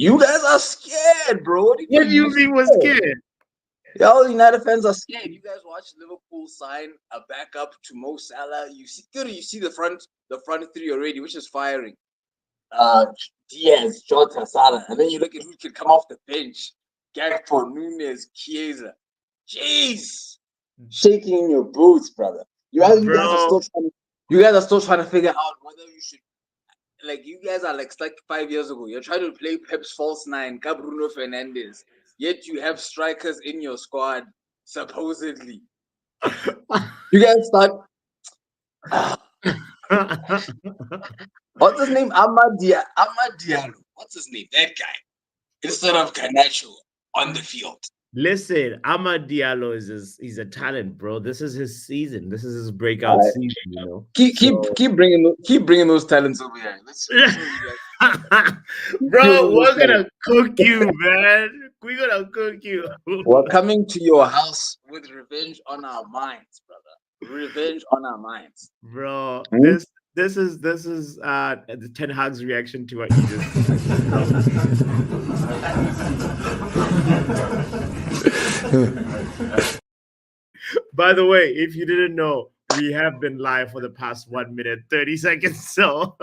You guys are scared, bro. What do you mean was scared? Y'all United fans are scared. You guys watch Liverpool sign a backup to Mo Salah. You see the front three already, which is firing. Diaz, Jota, Salah, and then you look at who can come off the bench. Gakpo, Nunes, Chiesa. Jeez, shaking in your boots, brother. You guys are still trying to figure out whether you should. Like, you guys are like 5 years ago. You're trying to play Pep's false nine, Bruno Fernandes. Yet you have strikers in your squad, supposedly. You guys start. What's his name? Amad Diallo. What's his name? That guy. Instead of Garnacho on the field. Listen, Amad Diallo he's a talent, bro. This is his season. This is his breakout season. You know, keep bringing those talents over here. Bro, we're gonna cook you, man. We're gonna cook you. We're coming to your house with revenge on our minds, brother. Revenge on our minds, bro. This is the Ten Hag's reaction to what you just. By the way, if you didn't know, we have been live for the past 1 minute 30 seconds. So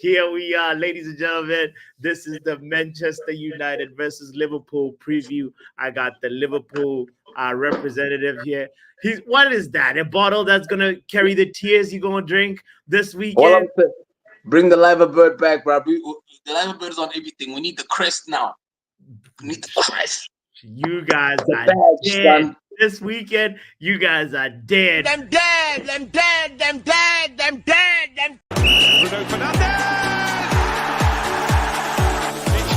here we are, ladies and gentlemen. This is the Manchester United versus Liverpool preview. I got the Liverpool representative here. What is that? A bottle that's gonna carry the tears you're gonna drink this weekend? Bring the liver bird back, bro. The liver bird is on everything. We need the crest now. We need the crest. You guys are dead. Son. This weekend, you guys are dead. Them dead, them dead, them dead, them dead, them. Bruno Fernandes! It's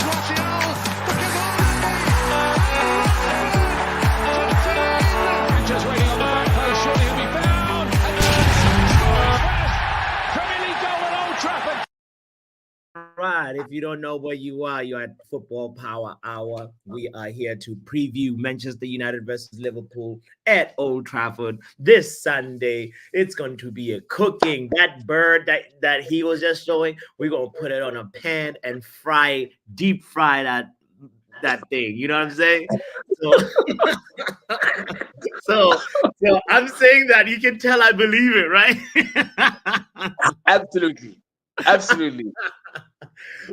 Martial! Just waiting on the back post, surely he'll be found. And scores first Premier League goal at Old Trafford. Right, if you don't know where you are, you're at Football Power Hour. We are here to preview Manchester United versus Liverpool at Old Trafford this Sunday. It's going to be a cooking. That bird that he was just showing, we're going to put it on a pan and deep fry that thing. You know what I'm saying? So I'm saying that you can tell I believe it, right? Absolutely.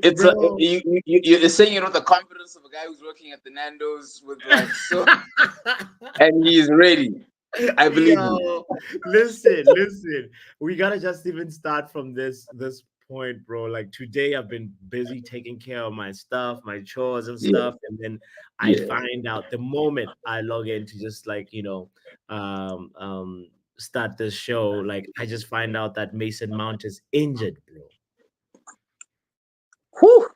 It's you're saying the confidence of a guy who's working at the Nando's with and he's ready. I believe you. Listen. We gotta just even start from this point, bro. Like today, I've been busy taking care of my stuff, my chores and stuff, and then I find out the moment I log in to just start this show. Like I just find out that Mason Mount is injured, bro. Whew.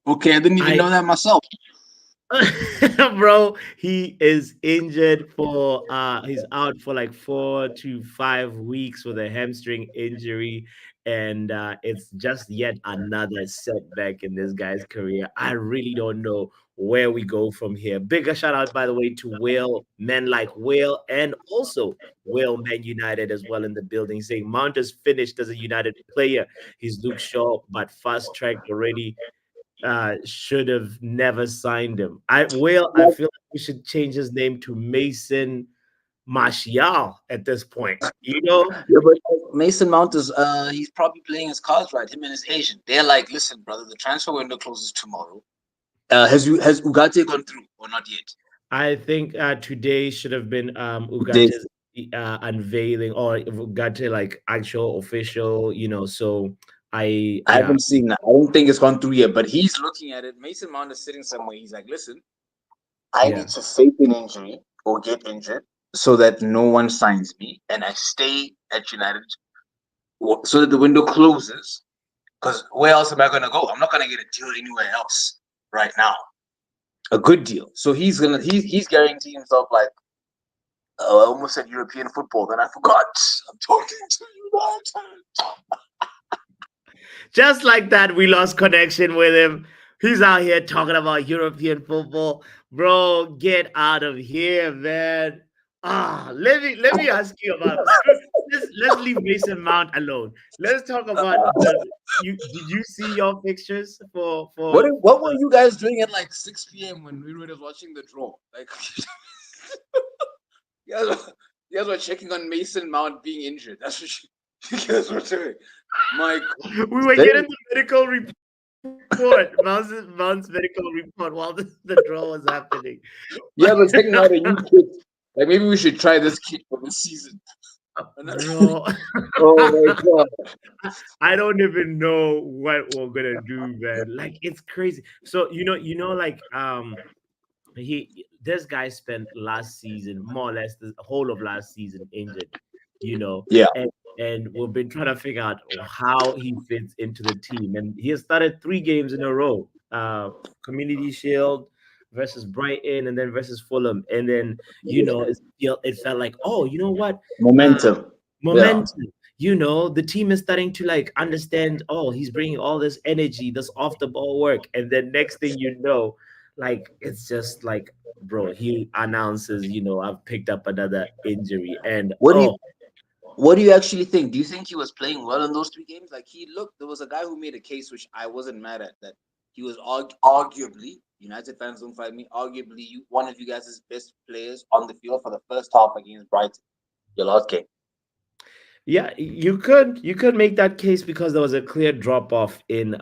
Okay, I didn't even know that myself. Bro, he is injured he's out for like 4 to 5 weeks with a hamstring injury, and it's just yet another setback in this guy's career. I really don't know where we go from here. Bigger shout out, by the way, to Will, men like Will, and also Will Man United as well in the building, saying Mount is finished as a United player. He's Luke Shaw, but fast tracked already. Should have never signed him. I feel like we should change his name to Mason Martial at this point. You know? Yeah, but Mason Mount is he's probably playing his cards right. Him and his agent. They're like, listen, brother, the transfer window closes tomorrow. Has Ugarte gone through or not yet? I think today should have been Ugarte's unveiling, or Ugarte like actual official, so I haven't seen that. I don't think it's gone through yet, but he's looking at it. Mason Mount is sitting somewhere. He's like, listen, I need to fake an injury or get injured so that no one signs me and I stay at United so that the window closes. Because where else am I going to go? I'm not going to get a deal anywhere else right now. A good deal. So he's guaranteeing himself like, I almost said European football. Then I forgot. I'm talking to United. Just like that, we lost connection with him. He's out here talking about European football. Bro, get out of here, man. Let me ask you about let's leave Mason Mount alone. Let's talk about the. Did you see your pictures What were you guys doing at like 6 p.m. when we were watching the draw? Like, you guys were, you guys were checking on Mason Mount being injured. That's what you guys were doing. Mike, we were getting the medical report, Mount's medical report while the draw was happening. Yeah, but checking out a new kid. Like maybe we should try this kid for this season. Bro, Oh my god! I don't even know what we're gonna do, man. Like it's crazy. So like this guy spent last season more or less the whole of last season injured, Yeah. and we've been trying to figure out how he fits into the team. And he has started 3 games in a row: Community Shield versus Brighton, and then versus Fulham. And then it felt like, oh, you know what, Momentum. momentum. The team is starting to like understand. Oh, he's bringing all this energy, this off the ball work, and then next thing you know, like it's just like, bro, he announces, I've picked up another injury, and What do you actually think? Do you think he was playing well in those 3 games? Like there was a guy who made a case which I wasn't mad at, that he was arguably, United fans don't fight me, arguably one of you guys' best players on the field for the first half against Brighton, your last game. Yeah, you could make that case because there was a clear drop off in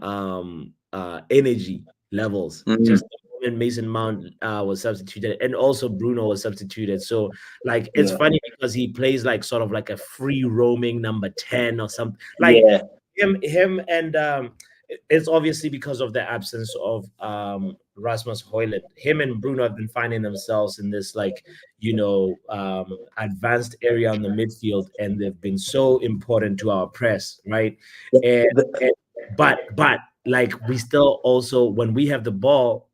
energy levels. Just the moment Mason Mount was substituted, and also Bruno was substituted. So like it's funny because he plays like sort of like a free roaming number 10 or something. Like him and it's obviously because of the absence of Rasmus Højlund. Him and Bruno have been finding themselves in this like advanced area on the midfield, and they've been so important to our press, right? But like we still also, when we have the ball,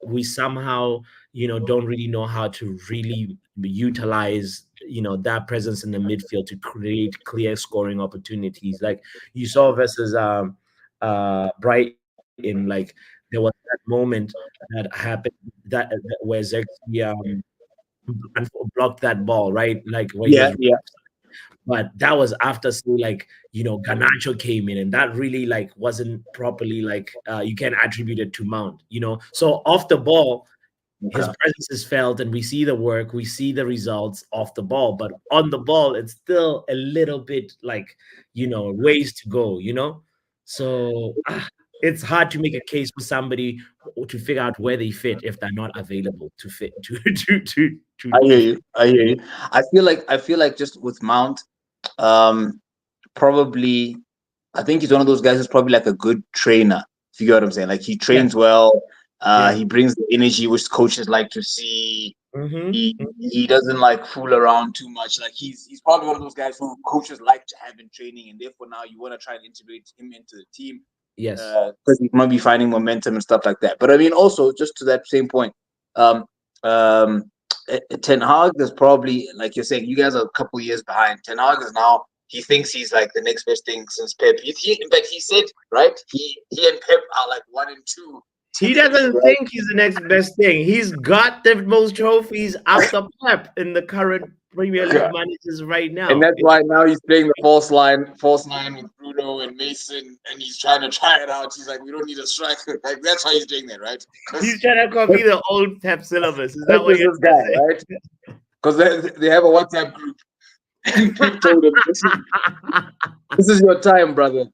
we somehow don't really know how to really utilize that presence in the midfield to create clear scoring opportunities. Like you saw versus Brighton, like there was that moment that happened where Xerxes blocked that ball, right? Like where he was, but that was after, say, like Garnacho came in, and that really like wasn't properly like you can attribute it to Mount. So off the ball, his presence is felt, and we see the work, we see the results off the ball, but on the ball, it's still a little bit like ways to go. So it's hard to make a case for somebody to figure out where they fit if they're not available to fit to. I hear you. I feel like just with Mount, probably, I think he's one of those guys who's probably like a good trainer. If you get what I'm saying, like he trains well. He brings the energy which coaches like to see. He doesn't like fool around too much. Like he's probably one of those guys who coaches like to have in training, and therefore now you want to try and integrate him into the team. Yes, because he might be finding momentum and stuff like that. But I mean, also just to that same point, Ten Hag is probably, like you're saying, you guys are a couple of years behind. Ten Hag is now, he thinks he's like the next best thing since Pep. In fact, he said, right, he and Pep are like 1 and 2. He doesn't think he's the next best thing. He's got the most trophies after Pep in the current Premier League managers right now. And that's why now he's playing the false nine with Bruno and Mason, and he's trying it out. He's like, we don't need a striker. Like that's why he's doing that, right? He's trying to copy the old Pep syllabus. Is that what you're saying? Right? Because they have a WhatsApp group. And Pep told him, this is your time, brother.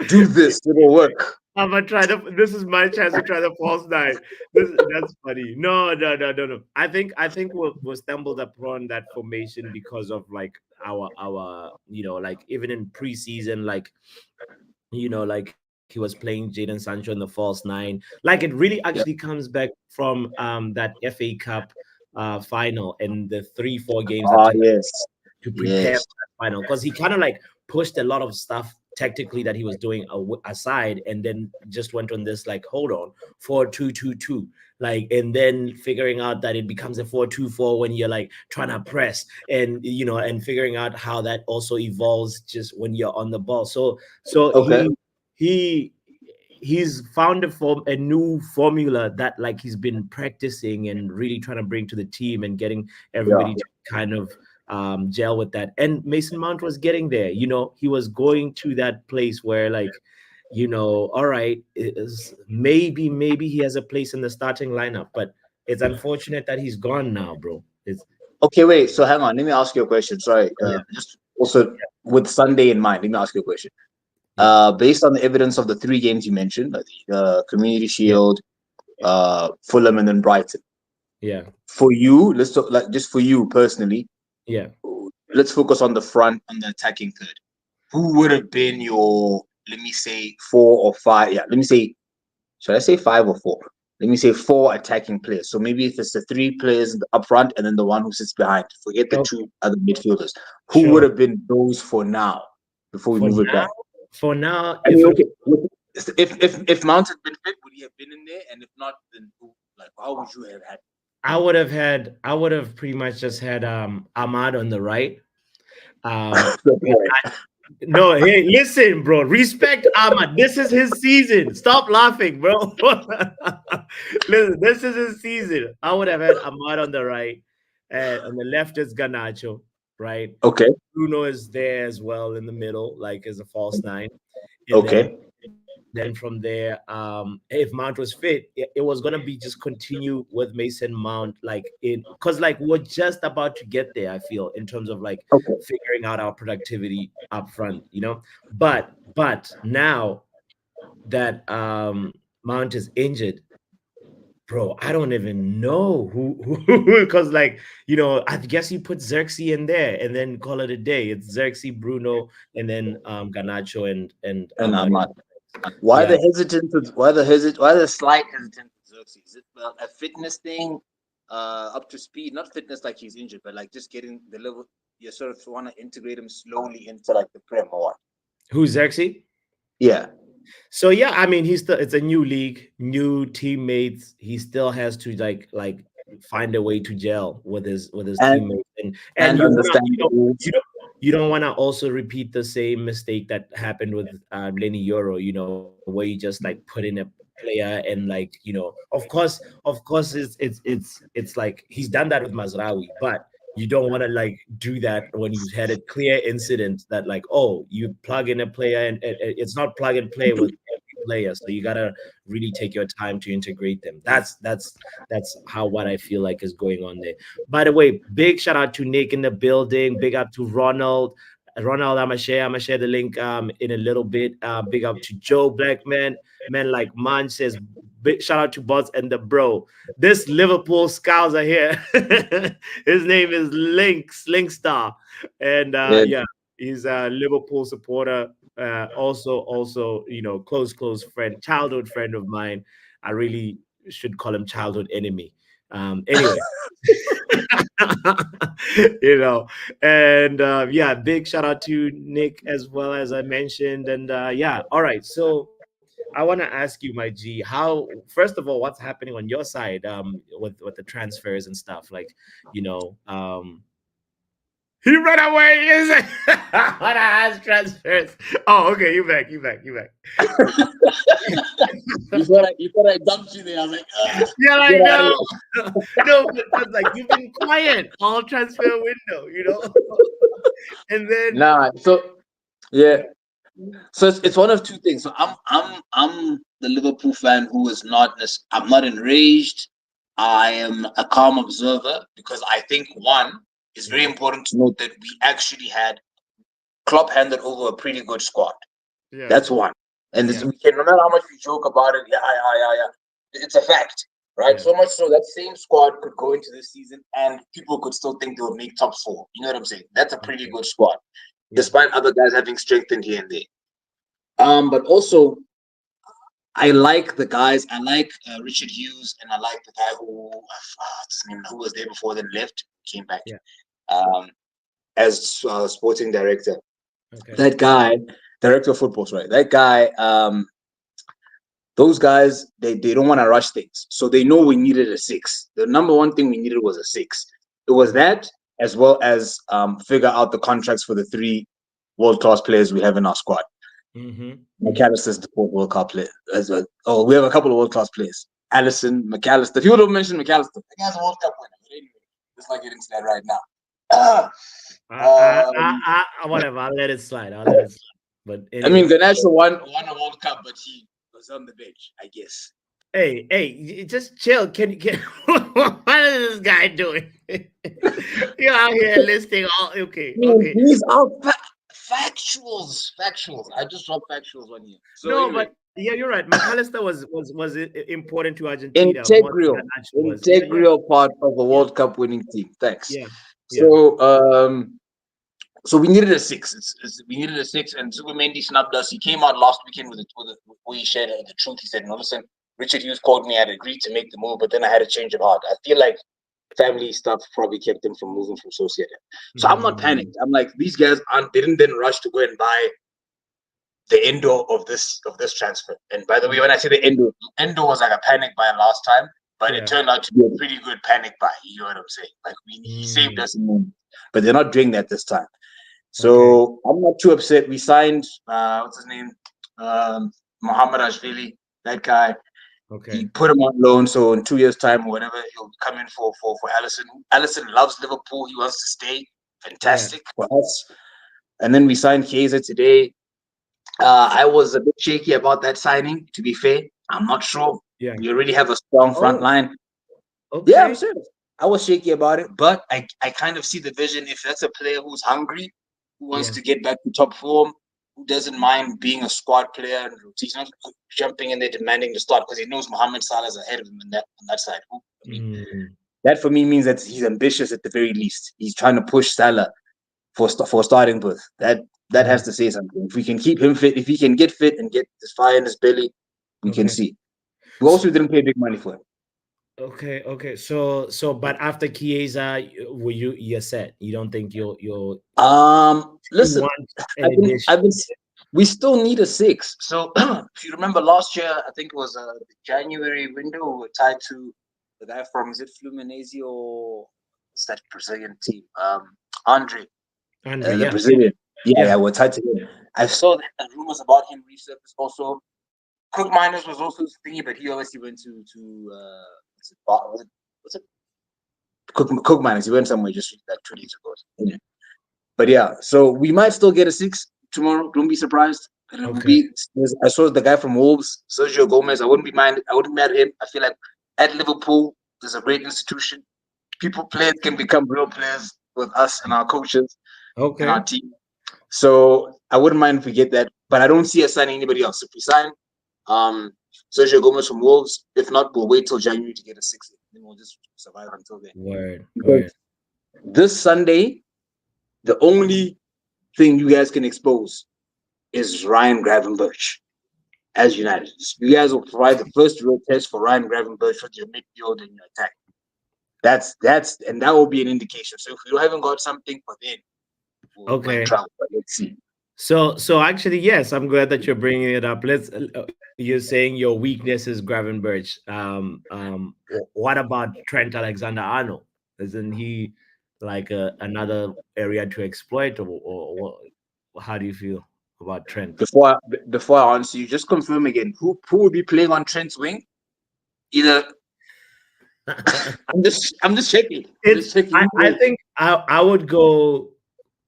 Do this. It'll work. I'm gonna try this is my chance to try the false 9. That's funny. No. I think we'll stumbled upon that formation because of like our like even in preseason, like like he was playing Jadon Sancho in the false 9. Like it really actually comes back from that FA Cup final and the 3-4 games to prepare for that final, because he kind of like pushed a lot of stuff tactically that he was doing aside, and then just went on this like, hold on, 4-2-2-2, like, and then figuring out that it becomes a 4-2-4 when you're like trying to press, and and figuring out how that also evolves just when you're on the ball. So he's found a new formula that like he's been practicing and really trying to bring to the team and getting everybody to kind of gel with that. And Mason Mount was getting there. He was going to that place where, like, all right, maybe he has a place in the starting lineup, but it's unfortunate that he's gone now, bro. It's Okay, wait. So hang on. Let me ask you a question. Sorry. yeah, Just also with Sunday in mind, let me ask you a question. yeah, Based on the evidence of the three games you mentioned, like the Community yeah, Shield, Fulham, and then Brighton. yeah, For you, let's talk like just for you personally. yeah. Let's focus on the front and the attacking third. Who would have been your, let me say, 4 or 5? Yeah, let me say, should I say 5 or 4? Let me say 4 attacking players. So maybe if it's the 3 players up front and then the one who sits behind, forget the Oh, 2 other midfielders. Who would sure. have been those for now before we For move it now, back? for now, I mean, if it okay, if Mount had been fit, would he have been in there? And if not, then who? Like, how would you have had? I would have pretty much just had Ahmad on the right. Um, Okay. no, hey, listen, bro. Respect Ahmad. This is his season. Stop laughing, bro. Listen, this is his season. I would have had Ahmad on the right, and on the left is Ganacho, right? Okay. Bruno is there as well in the middle, like as a false nine. And then Okay. then from there, if Mount was fit, it was gonna be just continue with Mason Mount, like in because like we're just about to get there, I feel, in terms of like Okay. figuring out our productivity up front. But now that Mount is injured, bro, I don't even know who because like I guess you put Xerxes in there and then call it a day. It's Xerxes, Bruno, and then Ganacho and And Ahmad. Ahmad. Why Yeah. the hesitant? Why the slight hesitant to Xerxes? Is it a fitness thing? Up to speed, not fitness like he's injured, but like just getting the level. You sort of want to integrate him slowly into like the Prem or what? Who's Xerxes? Yeah. So yeah, I mean, it's a new league, new teammates. He still has to like find a way to gel with his And teammates, and and understand the rules. you don't want to also repeat the same mistake that happened with Lenny Euro, where you just like put in a player and like of course it's like he's done that with Mazraoui, but you don't want to like do that when you've had a clear incident that like, oh, you plug in a player and it's not plug and play with every player, so you gotta really take your time to integrate them. That's how what I feel like is going on there. By the way, big shout out to Nick in the building. Big up to Ronald, I'm gonna share the link in a little bit. Big up to Joe Blackman. Man like Man says, big shout out to Bots and the bro. This Liverpool scouser here. His name is Linkstar. And Yeah. yeah, he's a Liverpool supporter. Also, close friend, childhood friend of mine. I really should call him childhood enemy. Anyway. you know and yeah, big shout out to Nick as well, as I mentioned. And yeah, all right, so I want to ask you, my G, how, first of all, what's happening on your side with the transfers and stuff, like, he ran away, is it? What has transfers? Oh, okay, you back. You thought I dumped you there. I was like, Yeah, I get out of know. here. No, but like you've been quiet all transfer window. And then Nah. So yeah. So it's one of two things. So I'm the Liverpool fan who is not. I'm not enraged. I am a calm observer because I think one, it's very important to note that we actually had Klopp handed over a pretty good squad. yeah, That's one. And yeah, we can, no matter how much we joke about it, yeah. It's a fact, right? yeah, So much so that same squad could go into this season and people could still think they'll make top 4. You know what I'm saying? That's a pretty good squad, yeah, despite other guys having strengthened here and there. But also, I like the guys. I like Richard Hughes, and I like the guy who was there before, then left, came back yeah. um, as sporting director. Okay. That guy, director of football, right? That guy, those guys, they don't want to rush things. So they know we needed a 6. The number one thing we needed was a 6. It was that, as well as figure out the contracts for the 3 world-class players we have in our squad. McAllister's the 4th World Cup player as well. Oh, we have a couple of world-class players. Allison, McAllister. People don't mention McAllister. The guy's a World Cup winner. But anyway, let's not get into that right now. Whatever. I'll let it slide. I'll let it slide. But I mean, anyway, Garnacho won a World Cup, but he was on the bench, I guess. hey, just chill. Can what is this guy doing? You're out here listing all. Okay. These are factuals. I just dropped factuals on you. So No, anyway, but yeah, you're right. McAllister was important to Argentina more than integral, Garnacho was. Yeah. integral part of a Yeah. World Cup winning team. Thanks. Yeah. Yeah. So we needed a six. We needed a six, and Zubimendi snubbed us. He came out last weekend with where he shared the truth. He said, "No, listen, Richard Hughes called me. I'd agreed to make the move, but then I had a change of heart. I feel like family stuff probably kept him from moving from Sociedad. So I'm not panicked. I'm like, these guys didn't then rush to go and buy the Endo of this transfer. And by the way, when I say the Endo was like a panic buy last time, but it turned out to be a pretty good panic buy. You know what I'm saying? Like he saved us in moments, but they're not doing that this time. So I'm not too upset. We signed what's his name, Mohamed Ashvili. That guy. He put him on loan, so in 2 years' time or whatever, he'll come in for Alisson. Alisson loves Liverpool. He wants to stay. Fantastic for us. And then we signed Chiesa today. I was a bit shaky about that signing, to be fair. I'm not sure. Yeah. We already have a strong front line. Okay. Yeah, I'm serious. I was shaky about it, but I kind of see the vision. If that's a player who's hungry, who wants to get back to top form, who doesn't mind being a squad player, and he's not jumping in there demanding to start because he knows Mohamed Salah's ahead of him on that side. I mean, that for me means that he's ambitious at the very least. He's trying to push Salah for starting berth. That has to say something. If we can keep him fit, if he can get fit and get this fire in his belly, we can see. We also didn't pay big money for him. Okay. So, but after Chiesa, you're set. You don't think you'll listen. We still need a six. So if you remember last year, I think it was the January window, tied to the guy from Fluminense or what's that Brazilian team? Andre, the Brazilian. Yeah, we're tied to him. I saw that rumors about him resurface also. Cook Miners was also thingy, but he obviously went to what's it? Cook Miners. He went somewhere just like 2 days ago. Yeah. But yeah, so we might still get a six tomorrow. Don't be surprised. I saw the guy from Wolves, Sergio Gomez. I wouldn't be mad at him. I feel like at Liverpool, there's a great institution. Players can become real players with us and our coaches and our team. So I wouldn't mind if we get that, but I don't see us signing anybody else. If we sign Sergio Gomez from Wolves, if not, we'll wait till January to get a six. Then we'll just survive until then. Word. This Sunday, the only thing you guys can expose is Ryan Gravenberch as United. You guys will provide the first real test for Ryan Gravenberch with your midfield and your attack. And that will be an indication. So if you haven't got something for then, we'll travel. But let's see. So actually, yes, I'm glad that you're bringing it up. You're saying your weakness is Gravenberch. What about Trent Alexander-Arnold? Isn't he like another area to exploit, or how do you feel about Trent? Before I answer you, just confirm again who will be playing on Trent's wing? Either I'm just checking. I think I would go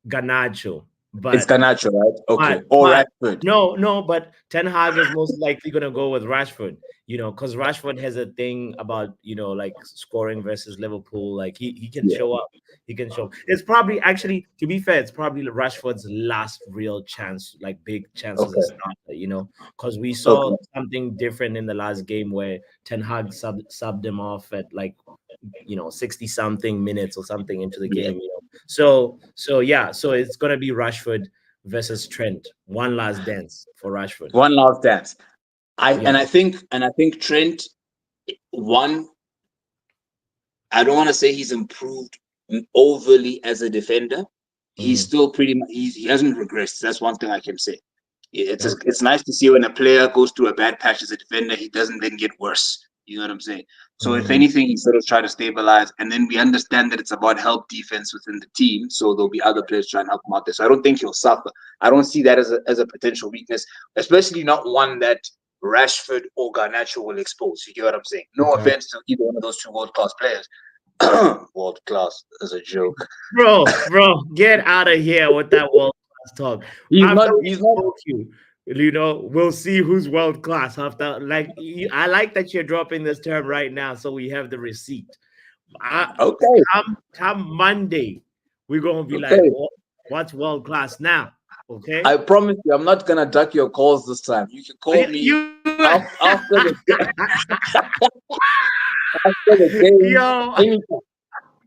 Garnacho. But it's Garnacho, right? Okay. Or Rashford. No, but Ten Hag is most likely gonna go with Rashford, because Rashford has a thing about, like scoring versus Liverpool. Like he can show up. He can show. It's probably, actually, to be fair, it's probably Rashford's last real chance, like big chance as a starter, because we saw something different in the last game where Ten Hag subbed him off at 60 something minutes or something into the game. So it's gonna be Rashford versus Trent. One last dance for Rashford. One last dance. I think Trent, one, I don't want to say he's improved overly as a defender. He's still pretty much, he hasn't regressed. That's one thing I can say. It's nice to see when a player goes through a bad patch as a defender, he doesn't then get worse. You know what I'm saying? So if anything, he sort of try to stabilize, and then we understand that it's about help defense within the team. So there'll be other players trying to help him out there. So I don't think he'll suffer. I don't see that as a potential weakness, especially not one that Rashford or Garnacho will expose. You get what I'm saying? No offense to either one of those two world-class players, World class as a joke. Bro, get out of here with that world class talk. He's After not. we He's not. spoke you know, we'll see who's world class after. Like, I like that you're dropping this term right now, so we have the receipt. Okay. Come Monday, we're gonna be like, Okay. what's world class now? Okay, I promise you, I'm not gonna duck your calls this time. You can call me you after the after the game. yo. Anytime.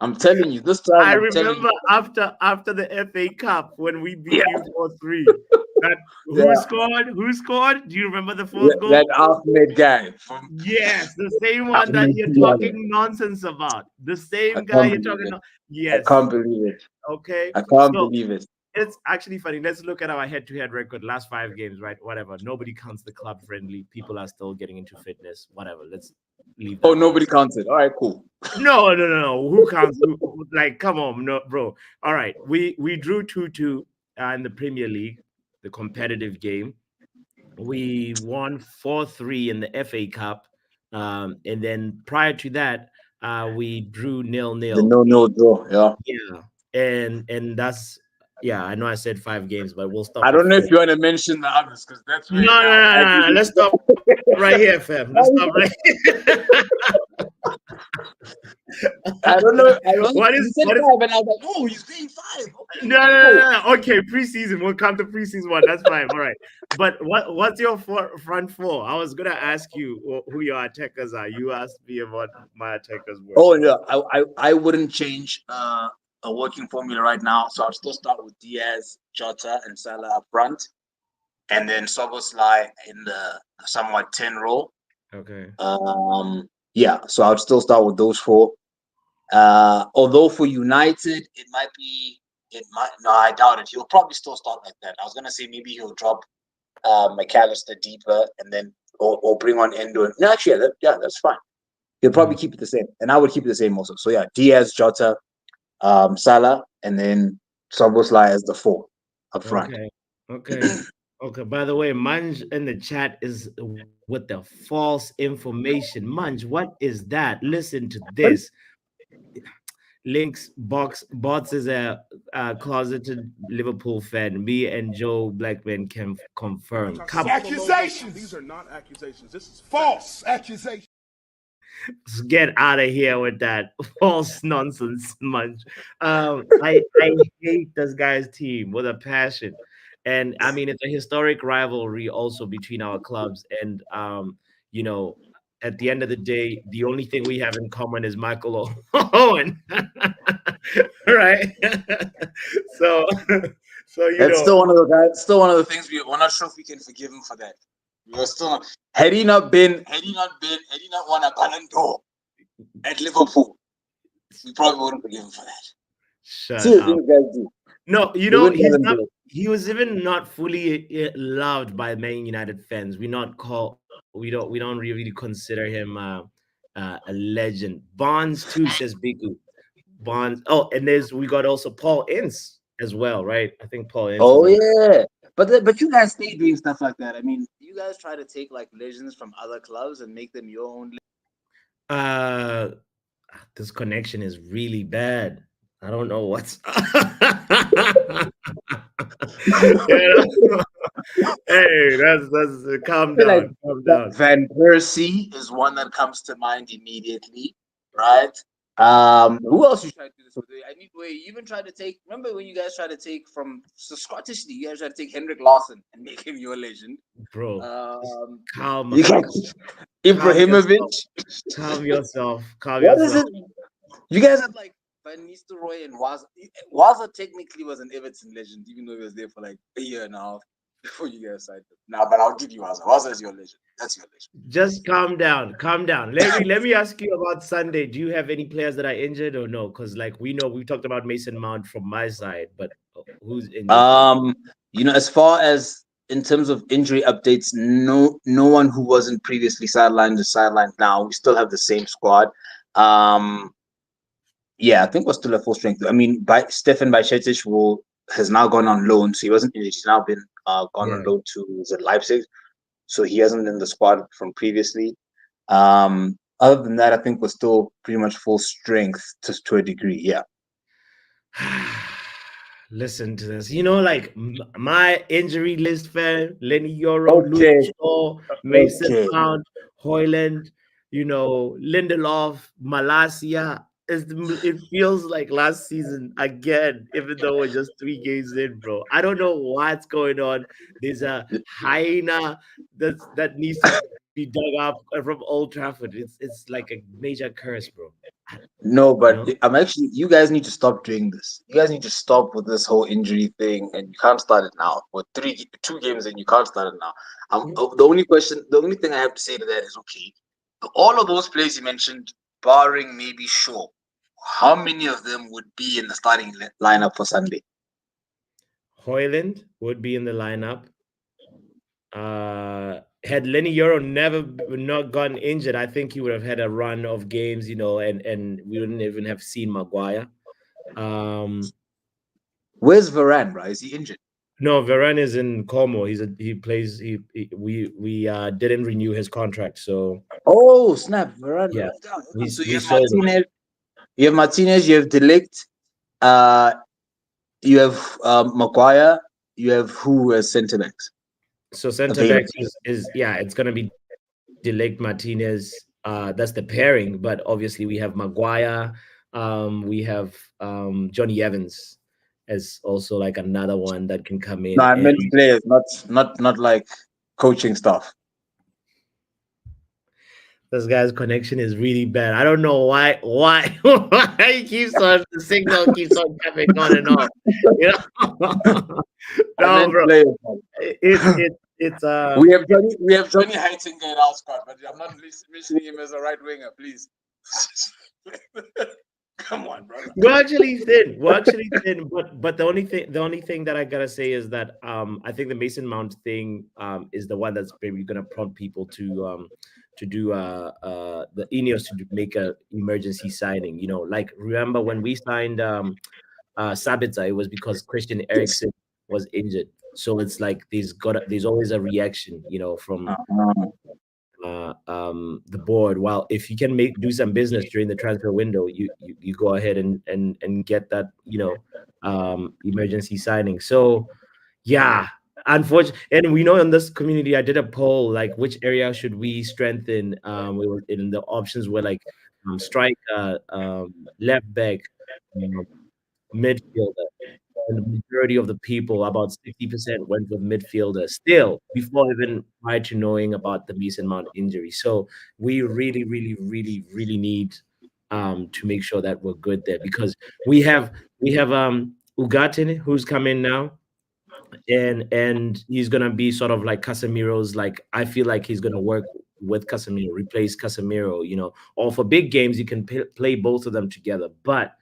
I'm telling you, this time I I'm telling remember you. after the FA Cup when we beat Yeah, you 4-3. That who yeah. scored? Who scored? Do you remember the fourth That goal? Ahmed guy from Yes, the same one that Ahmed you're talking Diallo. nonsense about. The I same guy can't you're believe talking. it. I Yes. can't believe it. Okay. I can't So believe it. it's actually funny. Let's look at our head-to-head record. Last 5 games, right? Whatever. Nobody counts the club friendly. People are still getting into fitness. Whatever. Let's leave Oh, that one nobody aside. counted. All right, cool. No. Who counts? Like, come on, no, bro. All right, we drew 2-2 in the Premier League, the competitive game. We won 4-3 in the FA Cup, and then prior to that, we drew nil The nil. no draw. Yeah. Yeah, and that's yeah. I know I said 5 games, but we'll I stop at don't know if four. you want to mention the others because that's where No, no, now no, I no, no. really Let's stop right here, fam. Let's stop right. I don't know. I don't. What You is said what is five, and I was like, "Oh, he's saying five. Okay, No, no, let's no, go." no, no. Okay, preseason. We'll count the preseason one. That's fine. All right. But what's your front four? I was gonna ask you who your attackers are. You asked me about my attackers were. Oh So yeah, I wouldn't change a working formula right now. So I'll still start with Diaz, Jota, and Salah up front, and then Soboslai in the somewhat 10 role. okay. Yeah. So I'll still start with those four. Although for United, it might be. It might. No, I doubt it. He'll probably still start like that. I was gonna say maybe he'll drop McAllister deeper and then or bring on Endo. No, actually, that's fine. He'll probably keep it the same, and I would keep it the same also. So yeah, Diaz, Jota, Salah, and then Soboslai as the four up front. Okay. Okay. Okay. By the way, Manj in the chat is with the false information. Manj, what is that? Listen to this. Links bots is a closeted Liverpool fan. Me and Joe Blackman can confirm. Come Accusations. These are not accusations. This is false accusation. get out of here with that false nonsense, Munch. I hate this guy's team with a passion, and I mean it's a historic rivalry also between our clubs, and you know. At the end of the day, the only thing we have in common is Michael Owen, right? so, so you That's know, still one of the guys. Still one of the things we're not sure if we can forgive him for that. We're still had he not won a Ballon d'Or at Liverpool, we probably wouldn't forgive him for that. shut See the up. things guys do. No, you They know, wouldn't he's let him not. do it. He was even not fully loved by Man United fans. We don't really consider him a legend. Bonds too, says Biku. Bonds. Oh, and we got also Paul Ince as well, right? I think Paul Ince is Oh on. yeah, but you guys stay doing stuff like that. I mean, you guys try to take like legends from other clubs and make them your own. Uh, this connection is really bad. I don't know what's. You know? Hey, that's calm Feel like down, calm down. Van Persie is one that comes to mind immediately, right? Who else you tried to do this with? I mean, where you even tried to take. Remember when you guys tried to take from the Scottish League? You guys tried to take Henrik Larsson and make him your legend. Bro, calm, You guys, calm Ibrahimovic. yourself, calm yourself, calm What is yourself. it? You guys have like Van Nistelrooy and Waza. Waza technically was an Everton legend, even though he was there for like a year and a half before you guys signed him. Nah, but I'll give you Waza. Waza is your legend. That's your legend. Just calm down, calm down. Let me ask you about Sunday. Do you have any players that are injured or no? Because like we know we talked about Mason Mount from my side, but who's injured? As far as in terms of injury updates, no one who wasn't previously sidelined is sidelined now. We still have the same squad. Yeah, I think we're still at full strength. I mean, Stefan Bajcetic has now gone on loan, so he wasn't injured. He's now been gone on loan to Leipzig, so he hasn't been in the squad from previously. Other than that, I think we're still pretty much full strength to a degree. Yeah. Listen to this. Like my injury list, fam: Lenny Euro, Luke Okay. Shaw, Mason Okay. Mount, Hoyland, Lindelof, Malasia. It feels like last season again, even though we're just 3 games in, bro. I don't know what's going on. There's a hyena that needs to be dug up from Old Trafford. It's like a major curse, bro. No, You but know? I'm actually. You guys need to stop doing this. You guys need to stop with this whole injury thing, and you can't start it now. Or 2 games in, you can't start it now. The only thing I have to say to that is, okay, all of those players you mentioned, barring maybe Shaw, how many of them would be in the starting lineup for Sunday? Hoyland would be in the lineup. Had Lenny Euro not gotten injured, I think he would have had a run of games, and we wouldn't even have seen Maguire. Where's Varane, right? Is he injured? No, Varane is in Como. He plays. We didn't renew his contract, so Oh, snap. Varane. yeah, So you we have sold him. Martinez, you have Delict, uh, you have Maguire, you have who as centre backs So center available? backs is it's gonna be Delict Martinez. That's the pairing, but obviously we have Maguire. We have Johnny Evans as also like another one that can come No, in. I And meant players, not like coaching stuff. this guy's connection is really bad. I don't know why why he keeps on the signal keeps on coming on and off. You know? I No, meant bro. players. It's We have Johnny Heitinga in our squad, but I'm not mentioning him as a right winger, please. Come on, brother. We're actually thin, but the only thing that I gotta say is that I think the Mason Mount thing is the one that's maybe gonna prompt people to do the Ineos to make a emergency signing. Like remember when we signed Sabitzer, it was because Christian Yes. Eriksen was injured. So it's like there's always a reaction, from the board. Well, if you can do some business during the transfer window, you go ahead and get that emergency signing. So yeah, unfortunately, and we know in this community, I did a poll like which area should we strengthen. We were in the options were like striker, left back, um, midfielder. And the majority of the people, about 60%, went with midfielder still before even prior to knowing about the Mason Mount injury. So we really, really, really, really need to make sure that we're good there because we have Ugarte who's come in now and he's gonna be sort of like Casemiro's. Like I feel like he's gonna work with Casemiro, replace Casemiro. Or for big games you can play both of them together. But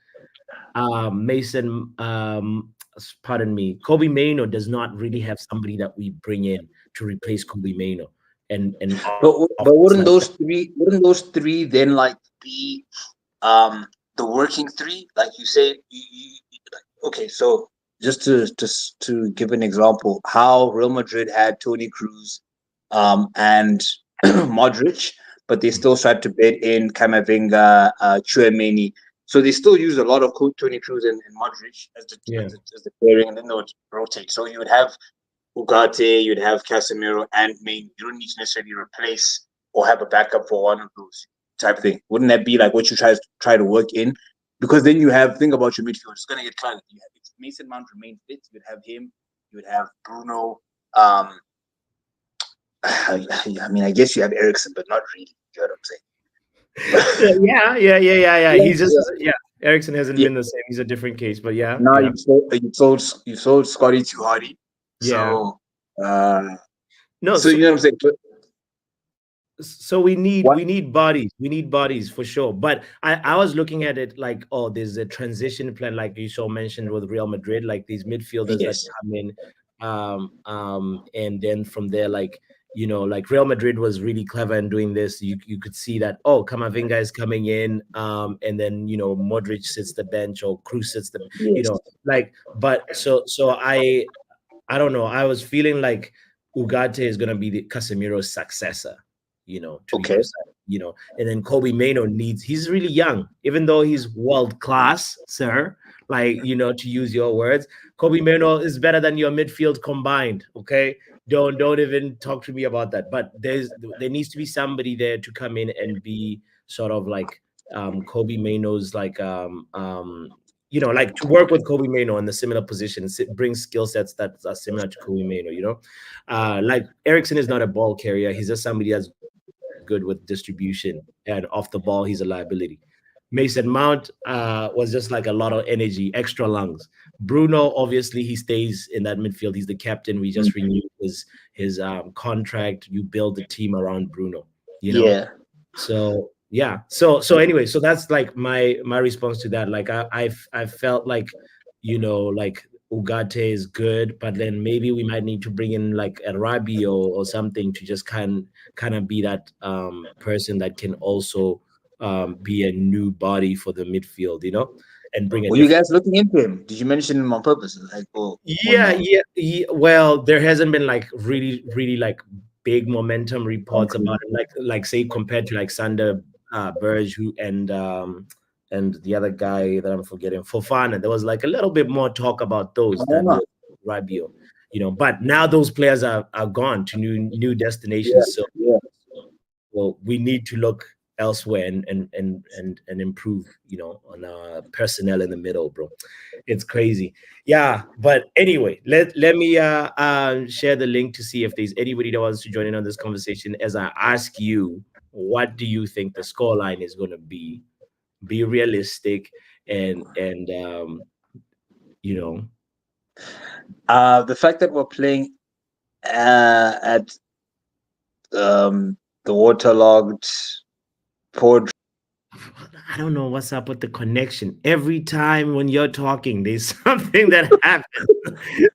Mason, pardon me, Kobe Maino does not really have somebody that we bring in to replace Kobe Maino and But offense like that. wouldn't those three then like be the working three, like you say? Okay, so just to give an example, how Real Madrid had Toni Kroos, and Modric, but they still tried to bid in Camavinga, Tchouaméni. So they still use a lot of Toni Kroos and Modric as Yeah. the pairing, and then they would rotate. So you would have Ugarte, you'd have Casemiro and Main. You don't need to necessarily replace or have a backup for one of those type of thing. Wouldn't that be like what you try to work in? Because then you have think about your midfield. It's gonna get cluttered. You have if Mason Mount remains fit, you would have him. You would have Bruno. I mean, I guess you have Eriksen, but not really. You know what I'm saying? Yeah. Yeah, He's just yeah, Ericsson hasn't yeah. been the same. He's a different case, but yeah, Now yeah, you sold Scotty too hardy. yeah. So uh, No, so you know what I'm saying. But so we need what? we need bodies. We need bodies for sure. But I was looking at it like, oh, there's a transition plan, like you so mentioned with Real Madrid, like these midfielders that Yes. come in, and then from there, like like Real Madrid was really clever in doing this. You could see that, oh, Camavinga is coming in, and then Modric sits the bench or Cruz sits the, Yes. like, but so I don't know. I was feeling like Ugarte is gonna be the Casemiro's successor, to be Okay. precise. And then Kobe Mano he's really young, even though he's world class, sir. Like, to use your words, Kobe Mano is better than your midfield combined. Okay. Don't even talk to me about that. But there needs to be somebody there to come in and be sort of like Kobe Mano's like like to work with Kobe Mano in the similar positions, bring skill sets that are similar to Kobe Mano. Like Eriksen is not a ball carrier. He's just somebody that's good with distribution, and off the ball, he's a liability. Mason Mount was just like a lot of energy, extra lungs. Bruno, obviously, he stays in that midfield. He's the captain. We just renewed his contract. You build the team around Bruno, Yeah. So yeah. So anyway, so that's like my response to that. Like I felt like, like Ugarte is good, but then maybe we might need to bring in like a Rabio or something to just kind of be that person that can also be a new body for the midfield, and bring a Were you different. guys looking into him? Did you mention him on purpose? Like, or Yeah, no? yeah. Well, there hasn't been like really, really like big momentum reports Okay. about it, like say compared to like Sander Berge and the other guy that I'm forgetting, Fofana. There was like a little bit more talk about those than Ah, with Rabio, But now those players are gone to new yeah, destinations. So yeah. well, we need to look elsewhere and improve, on our personnel in the middle, bro. It's crazy. Yeah, but anyway, let me share the link to see if there's anybody that wants to join in on this conversation as I ask you, what do you think the scoreline is going to be? Be realistic and you know The fact that we're playing at the waterlogged Port. I don't know what's up with the connection. Every time when you're talking, there's something that happens.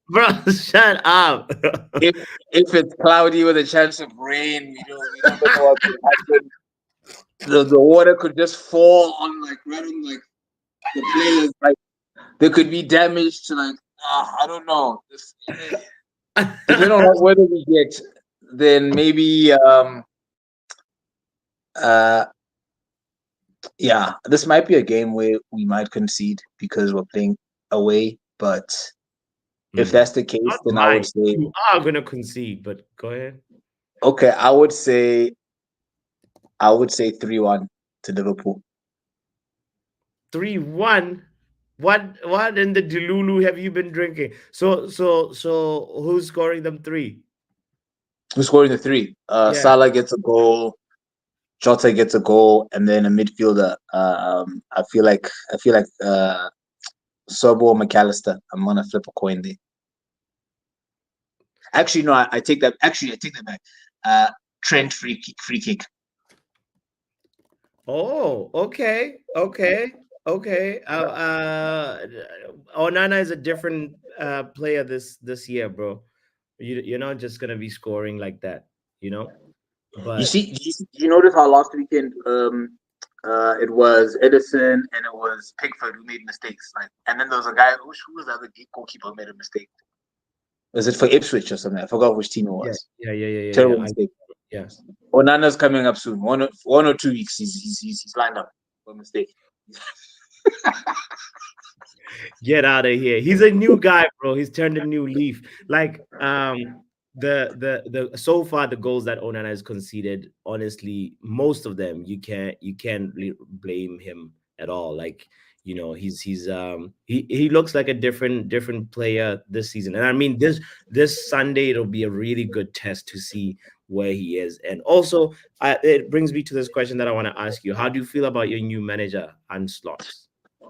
Bro, shut up. If it's cloudy with a chance of rain, we don't know what could happen. The water could just fall on like right on like the players. Like there could be damage to like I don't know. Depending on what weather we get, then maybe uh yeah, this might be a game where we might concede because we're playing away. But if that's the case, Not then I would mine. say You are gonna concede, but go ahead. okay. I would say 3-1 to Liverpool. 3-1. What in the Delulu have you been drinking? So who's scoring them three? Who's scoring the three? Yeah. Salah gets a goal, Jota gets a goal, and then a midfielder. I feel like Sobo or McAllister. I'm gonna flip a coin there. Actually, no, I take that. Actually, I take that back. Trent free kick. Oh, okay, okay, okay. Onana is a different player this year, bro. You're not just gonna be scoring like that, you know. You But see, you notice how last weekend it was Edison and it was Pickford who made mistakes. Like, and then there was a guy who was the other goalkeeper who made a mistake. Was it for Ipswich or something? I forgot which team it yeah, was. yeah, yeah, yeah, yeah, Terrible yeah. mistake. Yeah. Onana's coming up soon. 1 or 2 weeks. He's lined up for a mistake. Get out of here. He's a new guy, bro. He's turned a new leaf. Like the so far the goals that Onana has conceded, honestly, most of them you can't really blame him at all. Like, he looks like a different player this season. And I mean this Sunday it'll be a really good test to see where he is. And also it brings me to this question that I want to ask you. How do you feel about your new manager, Onslaught?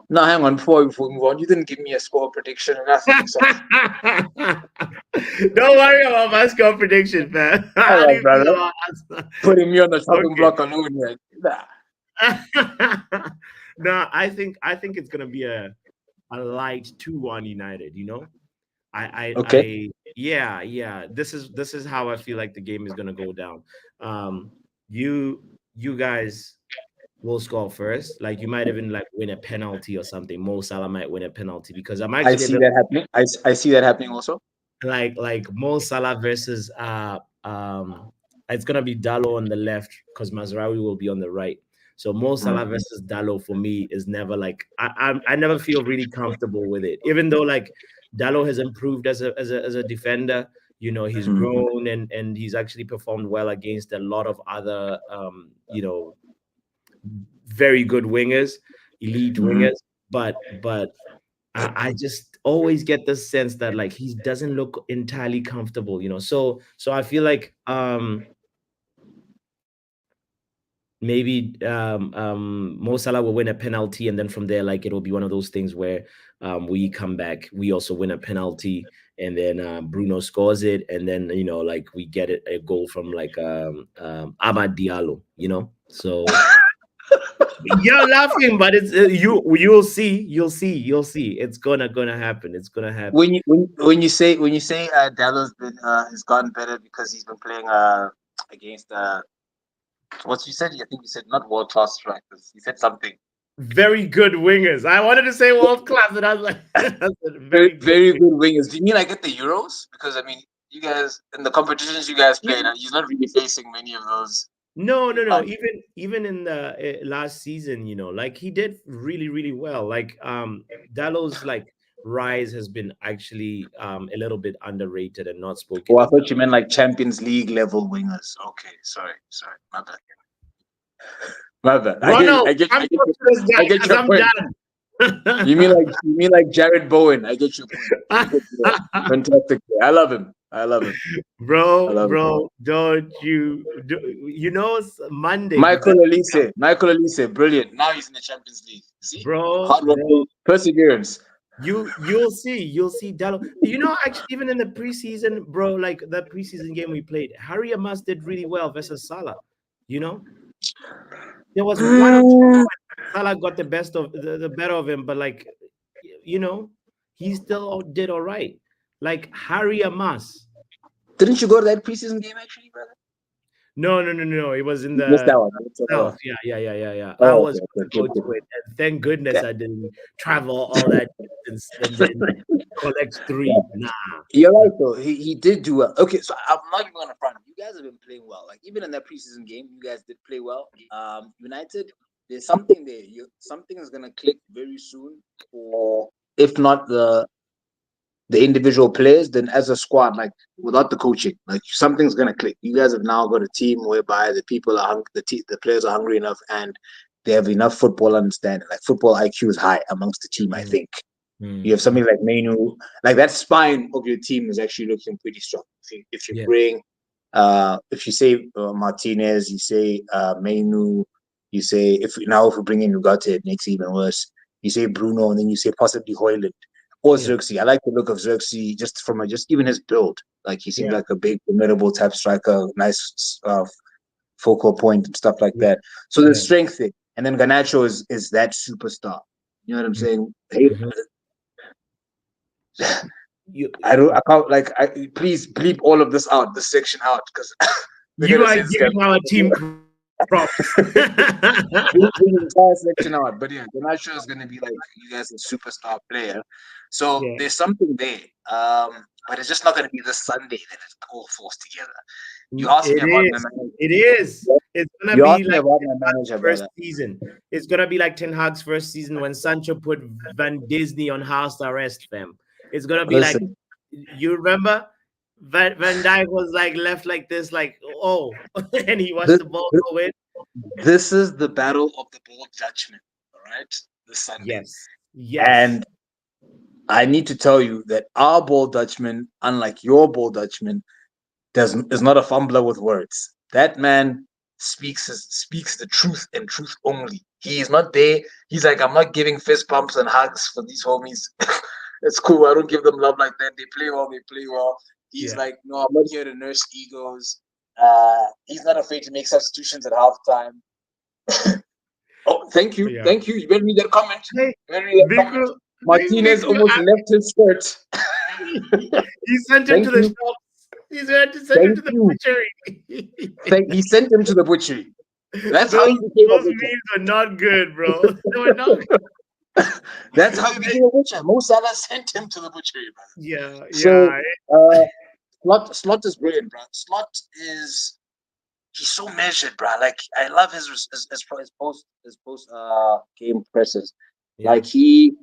No, hang on. Before we move on, you didn't give me a score prediction or nothing. So, Don't worry about my score prediction, man. all How do right, you feel brother. about us? Putting me on the chopping Okay. block alone here. Nah. No, I think it's gonna be a light 2-1 United, Okay. Yeah. This is how I feel like the game is gonna go down. You guys will score first. Like you might even like win a penalty or something. Mo Salah might win a penalty because I'm I actually a see bit that happening. I see that happening also. like Mo Salah versus It's gonna be Dalot on the left because Mazraoui will be on the right. So Mo Salah versus Dalot for me is never like I never feel really comfortable with it, even though like Dalot has improved as a defender. He's grown and he's actually performed well against a lot of other very good wingers, elite wingers. But I just always get the sense that like he doesn't look entirely comfortable. So I feel like maybe Mo Salah will win a penalty, and then from there, like it'll be one of those things where we come back, we also win a penalty, and then Bruno scores it, and then like we get a goal from like Amad Diallo, So you're laughing, but it's you'll see. It's gonna happen. It's gonna happen. When you say Dallo's been has gotten better because he's been playing against what you said? I think you said not world class strikers. You said something. Very good wingers. I wanted to say world class, and I was like, very good wingers. Do you mean like at the Euros? Because I mean, you guys in the competitions you guys play, he's not really facing many of those. No. Even in the last season, like he did really, really well. Like Dallow's like rise has been actually a little bit underrated and not spoken. Oh, I thought you meant like Champions League level wingers. Okay, sorry, my bad. My bad. Ronald, I get your point. You mean like Jared Bowen? I get your point. Fantastic. I love him. Bro, don't Monday. Michael Elise, brilliant. Now he's in the Champions League. See, hard work, perseverance. You'll see Dallo. Actually, even in the preseason, bro, like that preseason game we played, Harry Amas did really well versus Salah. There was one or two Salah got the best of the better of him, but like, he still did all right. Like Harry Amas. Didn't you go to that preseason game actually, brother? No. It was in the South. Yeah. I was going to go to it, and thank goodness I didn't travel all that distance and then collect 3. Nah. You're right though. He did do well. Okay, so I'm not even gonna front him. You guys have been playing well. Like even in that preseason game, you guys did play well. United, there's something there. Something is gonna click very soon. Or if not the individual players, then as a squad, like without the coaching, like something's gonna click. You guys have now got a team whereby the people are the players are hungry enough and they have enough football understanding. Like football IQ is high amongst the team. I think you have something like Menu, like that spine of your team is actually looking pretty strong. If you bring, if you say Martinez, you say Menu, you say if we bring in ugarte, it makes it even worse. You say Bruno, and then you say possibly Haaland. Or Xerxes. I like the look of Xerxes just from even his build. Like he seems like a big, formidable type striker, nice focal point and stuff like that. So the strength thing. And then Garnacho is that superstar. You know what I'm saying? I can't please bleep all of this out, this section out, because you are giving our team props. The entire section out. But yeah, Garnacho is gonna be like you guys a superstar player. So there's something there. But it's just not gonna be this Sunday that it's all forced together. You asked me about my manager. It is. It's gonna be like my manager, first season. It's gonna be like Ten Hag's first season when Sancho put Van Disney on house arrest, fam. It's gonna be like, you remember Van Dijk was like left like this, like and he watched the ball go in. This is the battle of the ball judgment, all right? This Sunday. Yes. And I need to tell you that our ball Dutchman, unlike your ball Dutchman, is not a fumbler with words. That man speaks the truth and truth only. He is not there. He's like, I'm not giving fist bumps and hugs for these homies. It's cool. I don't give them love like that. They play well. He's like, no, I'm not here to nurse egos. He's not afraid to make substitutions at halftime. Thank you. Thank you. You better read that comment. Martinez almost left his shirt. He sent him to the shop. He sent him to the butchery. He sent him to the butchery. That's how he became a butcher. Those memes are not good, bro. They were not good. That's how he became a butcher. Mo Salah sent him to the butchery, brother. Yeah. So, Slot is brilliant, bro. Slot is he's so measured, bro. Like I love his post game presses. Yeah. Like he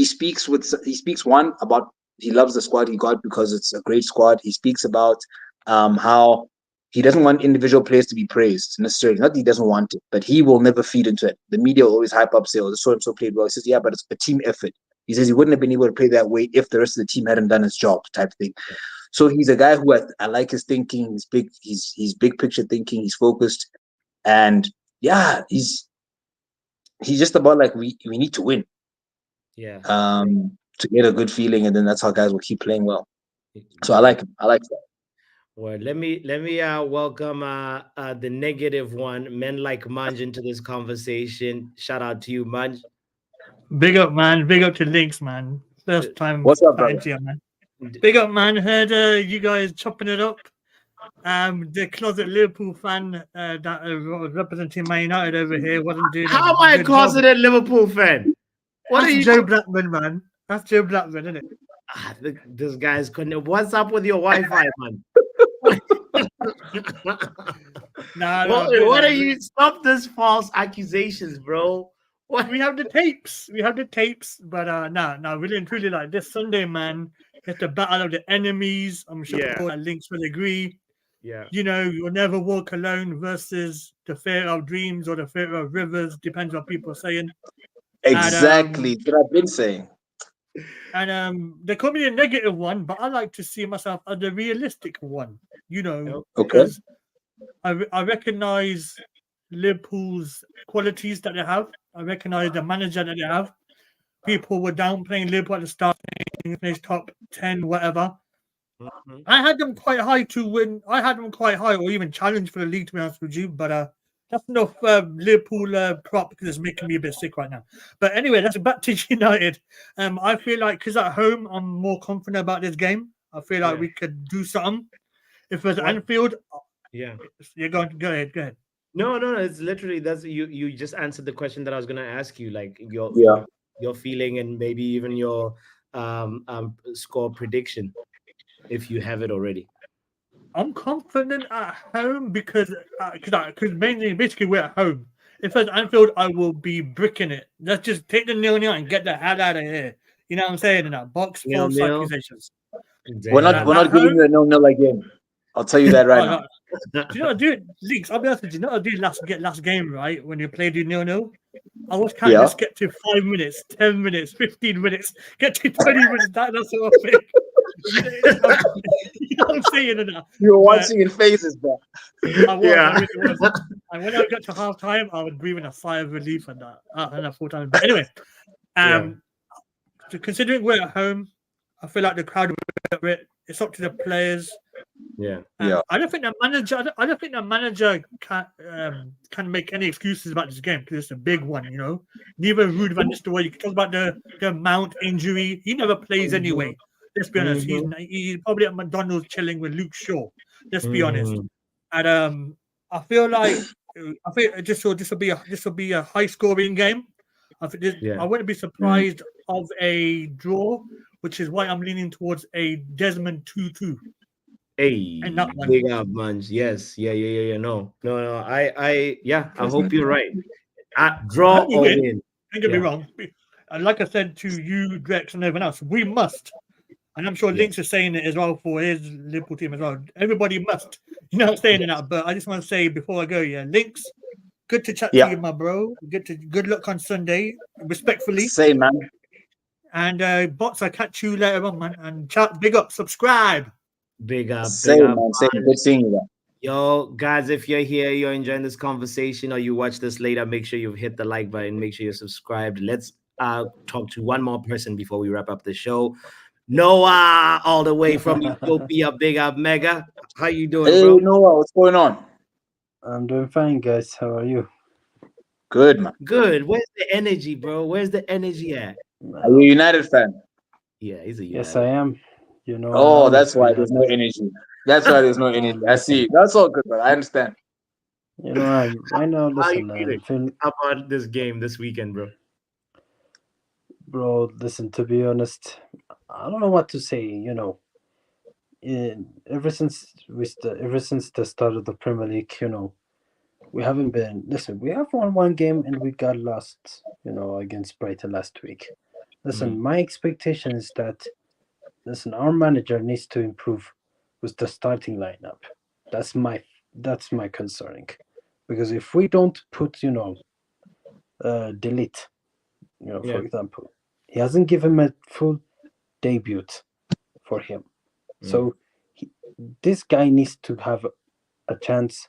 speaks one about he loves the squad he got because it's a great squad. He speaks about how he doesn't want individual players to be praised necessarily. Not that he doesn't want it, but he will never feed into it. The media will always hype up, say, "Oh, the so and so played well." He says, "Yeah, but it's a team effort." He says he wouldn't have been able to play that way if the rest of the team hadn't done his job, type thing. So he's a guy who I like his thinking. He's big. He's big picture thinking. He's focused, and yeah, he's just about like we need to win. Yeah. To get a good feeling, and then that's how guys will keep playing well. So I like him. I like that. Well, let me welcome the negative one, men like Manj, into this conversation. Shout out to you, Manj. Big up, man. Big up to Links, man. First time What's up, brother? here, man. Big up, man. Heard you guys chopping it up. The closet Liverpool fan that was representing Man United over here wasn't doing. How am I a closeted Liverpool fan? What That's are you? Joe Blackman, man. That's Joe Blackman, isn't it? This guy's couldn't. What's up with your Wi-Fi, man? What are you? Stop this false accusations, bro. What? We have the tapes. But really and truly, like this Sunday, man, it's the battle of the enemies. I'm sure Links will agree. Yeah. You know, you'll never walk alone versus the fear of dreams or the fear of rivers, depends on what people are saying. Exactly. That's what I've been saying. And they call me a negative one, but I like to see myself as a realistic one, you know, because I recognize Liverpool's qualities that they have. I recognize the manager that they have. People were downplaying Liverpool at the start, finished top 10, whatever. Mm-hmm. I had them quite high to win. I had them quite high or even challenge for the league, to be honest with you. But that's enough Liverpool prop because it's making me a bit sick right now. But anyway, that's back to United. I feel like because at home, I'm more confident about this game. I feel like we could do something. If it was Anfield, you're going to go ahead. No, it's literally that's you just answered the question that I was going to ask you, like your feeling and maybe even your score prediction if you have it already. I'm confident at home because basically we're at home. If it's Anfield, I will be bricking it. Let's just take the 0-0 and get the hell out of here. You know what I'm saying? In that box, false accusations. We're not giving you a 0-0 again. I'll tell you that right now. Do you know what, dude? Leaks, I'll be honest with you. You know what I did last game, right? When you played 0-0, I was counting. Let's get to 5 minutes, 10 minutes, 15 minutes, get to 20 minutes. That's sort of thing. You know what I'm saying? You were watching in phases, bro. I really was. And when I got to half time, I was breathing a sigh of relief at that full time. But anyway, so considering we're at home, I feel like the crowd will it. It's up to the players. I don't think the manager can make any excuses about this game because it's a big one, you know. Neither Ruud van Nistelrooy. You can talk about the Mount injury. He never plays anyway. Let's be honest. He's probably at McDonald's chilling with Luke Shaw. Let's be honest. And I feel like this will be a high scoring game. I wouldn't be surprised of a draw, which is why I'm leaning towards a Desmond 2-2. Hey, big up, man. Yes, yeah. No. I hope you're right. Draw or win. Don't get me wrong. And like I said to you, Drex, and everyone else, we must. And I'm sure Links is saying it as well for his Liverpool team as well. Everybody must. You know, I'm saying that. But I just want to say before I go, Links, good to chat to you, my bro. Good luck on Sunday, respectfully. Same, man. And Bots, I'll catch you later on, man. And chat, big up, subscribe. Big up. Man. Good seeing you, man. Yo, guys, if you're here, you're enjoying this conversation, or you watch this later, make sure you've hit the like button. Make sure you're subscribed. Let's talk to one more person before we wrap up the show. Noah, all the way from Ethiopia. Big up, Mega. How you doing, bro? Hey, Noah, what's going on? I'm doing fine, guys. How are you? Good, man. Good. Where's the energy, bro? Where's the energy at? Are you a United fan? Yeah, he's a United. Yes, I am. You know. Oh, that's why there's no energy. That's why there's no energy. I see. That's all good, bro. I understand. You know, I know. Listen, how about this game this weekend, bro? Bro, listen. To be honest, I don't know what to say. You know, ever since the start of the Premier League, we haven't been. Listen, we have won one game and we got lost, against Brighton last week. Listen, my expectation is that, listen, our manager needs to improve with the starting lineup. That's my concerning, because if we don't put, delete, for example, he hasn't given a full debut for him, so this guy needs to have a chance,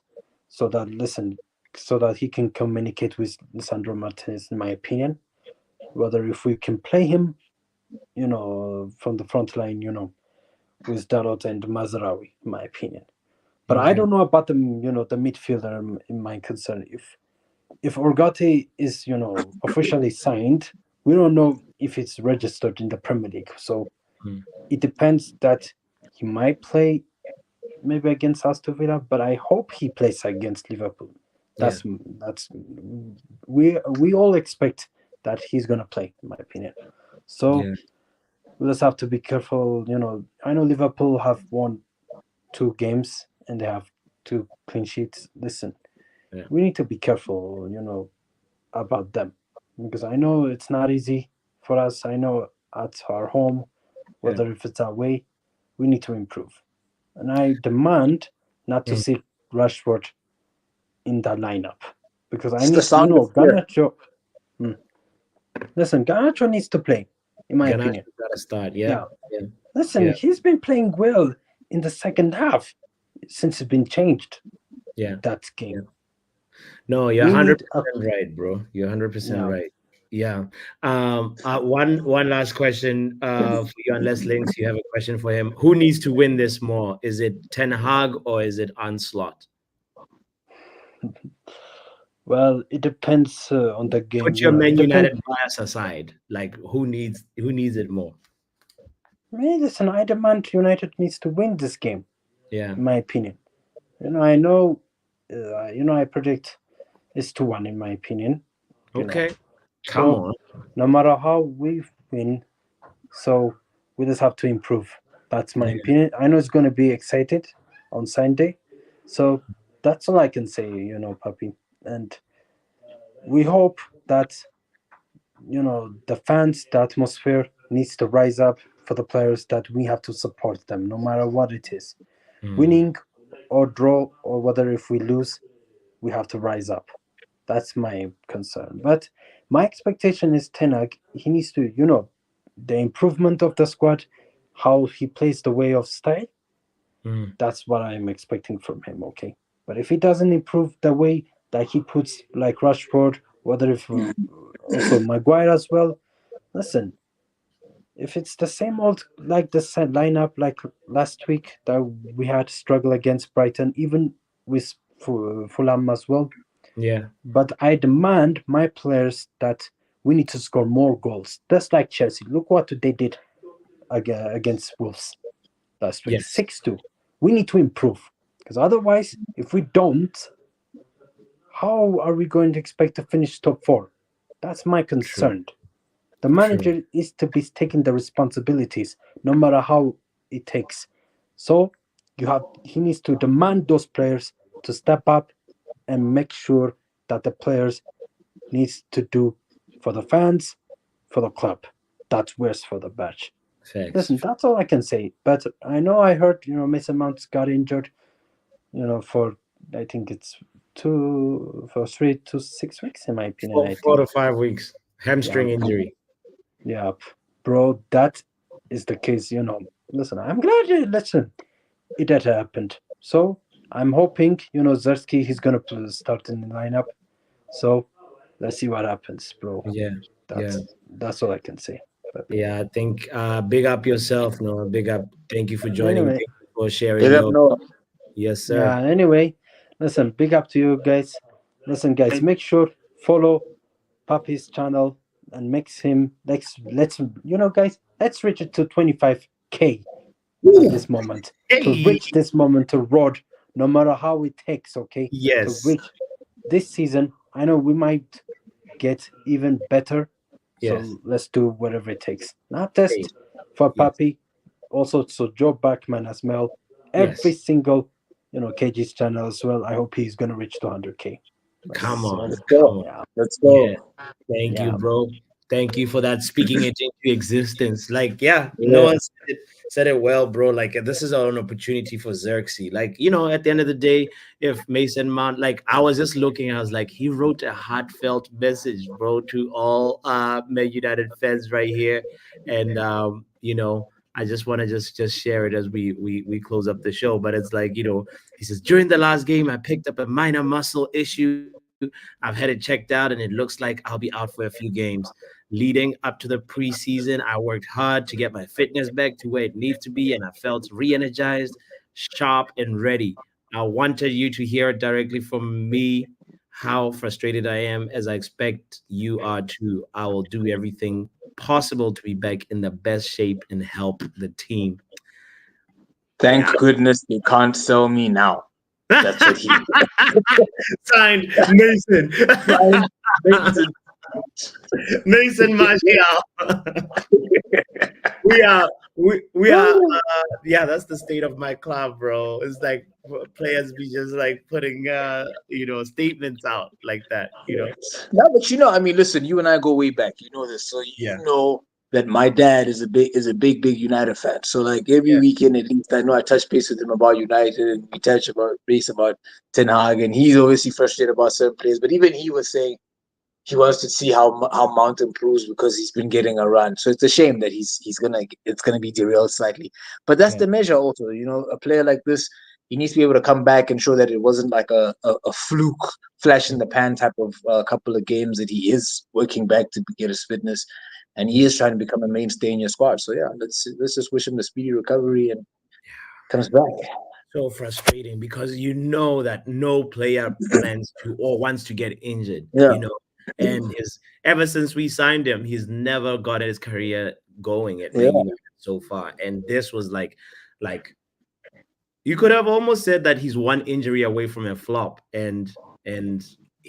so that he can communicate with Sandro Martinez, in my opinion. Whether if we can play him, from the front line, with Dalot and Mazraoui, in my opinion. But I don't know about the midfielder. In my concern, if Ugarte is officially signed, we don't know if it's registered in the Premier League. So it depends that he might play maybe against Aston Villa, but I hope he plays against Liverpool. That's we all expect that he's gonna play, in my opinion. So we just have to be careful. I know Liverpool have won 2 games and they have 2 clean sheets. Listen, we need to be careful, about them, because I know it's not easy for us. I know at our home, whether if it's away, we need to improve. And I demand not to see Rashford in that lineup, because I need, Garnacho. Listen, Garnacho needs to play, in my opinion. Gotta start, Listen, he's been playing well in the second half since it's been changed. That game. No, you're 100% right, bro. You're 100% right. Yeah. One last question for you, unless Links, you have a question for him. Who needs to win this more? Is it Ten Hag or is it Onslaught? Well, it depends on the game. Put your Man United bias aside. Like, who needs it more? Listen, I demand United needs to win this game. Yeah. In my opinion. I know. I predict it's 2-1, in my opinion. Okay. Come on. No matter how we win, so we just have to improve. That's my opinion. I know it's going to be excited on Sunday, so that's all I can say. Papi, and we hope that the fans, the atmosphere needs to rise up for the players, that we have to support them no matter what it is, winning or draw, or whether if we lose, we have to rise up. That's my concern. But my expectation is Ten Hag, he needs to, the improvement of the squad, how he plays the way of style. That's what I'm expecting from him, okay? But if he doesn't improve the way that he puts, like Rashford, whether if also Maguire as well, listen, if it's the same old, like the lineup like last week that we had struggle against Brighton, even with Fulham as well. Yeah. But I demand my players that we need to score more goals. Just like Chelsea. Look what they did against Wolves last week. 6-2. We need to improve. Because otherwise, if we don't, how are we going to expect to finish top 4? That's my concern. True. The manager is to be taking the responsibilities, no matter how it takes. So he needs to demand those players to step up and make sure that the players needs to do for the fans, for the club. That's worse for the batch. Listen, that's all I can say. But I know I heard, Mason Mount got injured, for, I think it's 3 to 6 weeks, in my opinion. 4 to 5 weeks. Hamstring injury. Yeah, bro, that is the case, Listen, I'm glad it had happened. So I'm hoping, Zersky, he's going to start in the lineup. So let's see what happens, bro. Yeah. That's all I can say. But, I think big up yourself, Noah. Big up. Thank you for joining. Anyway, Thank you for sharing. Big up, Noah. Yes, sir. Yeah, anyway, listen, big up to you guys. Listen, guys, make sure follow Papi's channel and let's guys, let's reach it to 25K at this moment. To reach this moment, to road, no matter how it takes, okay? Yes. To reach this season, I know we might get even better. Yes. So let's do whatever it takes. Not just for Papi, Also, so Joe Backman as well. Every Yes. single, KG's channel as well. I hope he's gonna reach 200K. Come on. Let's Come go. on. Yeah, Let's Yeah. go. Thank you, yeah, bro. Thank you for that, speaking it into existence. Like, yeah, no Yeah. one said it well, bro. Like, this is an opportunity for Xerxes. Like, at the end of the day, if Mason Mount, like, I was just looking, I was like, he wrote a heartfelt message, bro, to all Man United fans right here. And I just want to just share it as we close up the show. But it's like, he says, during the last game, I picked up a minor muscle issue. I've had it checked out, and it looks like I'll be out for a few games. Leading up to the preseason, I worked hard to get my fitness back to where it needs to be, and I felt re energized, sharp, and ready. I wanted you to hear it directly from me how frustrated I am, as I expect you are too. I will do everything possible to be back in the best shape and help the team. Thank Yeah. goodness they can't sell me now. That's what he Signed, Mason. makes it. Mason Martial. we are we are yeah, that's the state of my club, bro. It's like players be just like putting statements out like that. No, but I mean, listen, you and I go way back. You know this, so you Yeah. know that my dad is a big United fan. So like every Yeah. weekend at least, I know I touch base with him about United, and we touch about base about Ten Hag, and he's obviously frustrated about certain players. But even he was saying he wants to see how Mount improves because he's been getting a run. So it's a shame that it's gonna be derailed slightly. But that's Yeah. the measure also. A player like this, he needs to be able to come back and show that it wasn't like a fluke, flash in the pan type of couple of games, that he is working back to get his fitness, and he is trying to become a mainstay in your squad. So yeah, let's just wish him the speedy recovery and comes back. So frustrating because you know that no player plans to or wants to get injured, Yeah. and his ever since we signed him, he's never got his career going at Man Yeah. United so far. And this was like you could have almost said that he's one injury away from a flop, and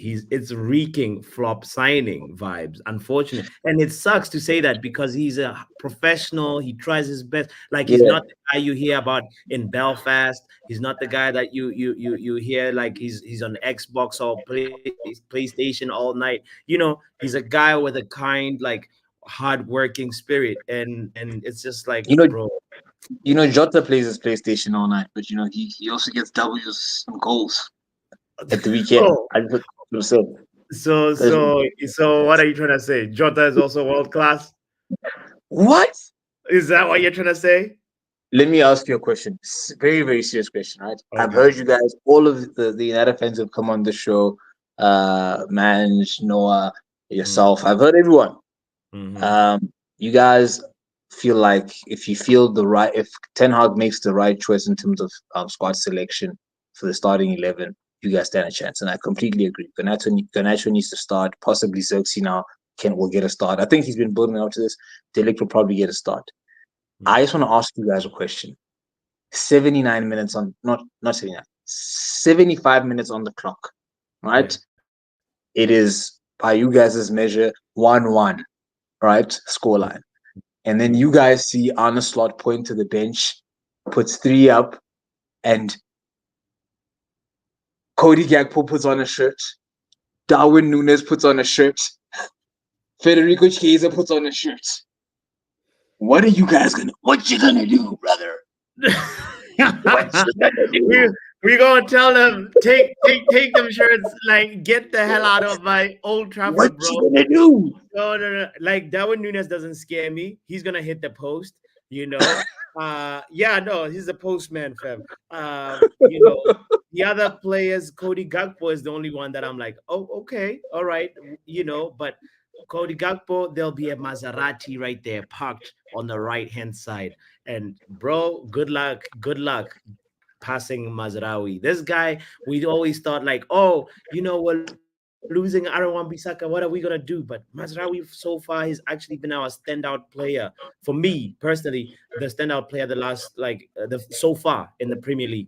it's reeking flop signing vibes, unfortunate. And it sucks to say that because he's a professional, he tries his best. Like, he's Yeah. not the guy you hear about in Belfast. He's not the guy that you hear like he's on Xbox or PlayStation all night. He's a guy with a kind, like, hardworking spirit, and it's just like, You know, bro. Jota plays his PlayStation all night, but he also gets W's and goals at the weekend. Oh, I just want to say. so There's- so so what are you trying to say? Jota is also world class? What? Is that what you're trying to say? Let me ask you a question. Very, very serious question, right? I've Okay. heard you guys, all of the United fans have come on the show. Manj, Noah, yourself. I've heard everyone. Mm-hmm. You guys feel like if Ten Hag makes the right choice in terms of squad selection for the starting 11, you guys stand a chance, and I completely agree. Garnacho needs to start. Possibly Xerxes now will get a start. I think he's been building up to this. Delict will probably get a start. I just want to ask you guys a question. 79 minutes on, not 79, 75 minutes on the clock, right? Yeah. It is, by you guys' measure, 1-1, right? Scoreline. And then you guys see Arne Slot point to the bench, puts 3 up, and Cody Gakpo puts on a shirt, Darwin Nunes puts on a shirt, Federico Chiesa puts on a shirt. What you gonna do, brother? What you gonna do? We're gonna tell them, take them shirts, like, get the hell out of my Old What Trafford, bro. you gonna do? No. Like, Darwin Nunes doesn't scare me. He's gonna hit the post, you know. Yeah, no, he's a postman, fam. The other players, Cody Gakpo is the only one that I'm like, oh, okay, all right, but Cody Gakpo, there'll be a Maserati right there parked on the right hand side. And bro, good luck passing Mazraoui. This guy, we always thought like, oh, we're losing Aaron Wan-Bissaka. What are we gonna do? But Mazraoui so far, he's actually been our standout player for me personally. The standout player the last the so far in the Premier League.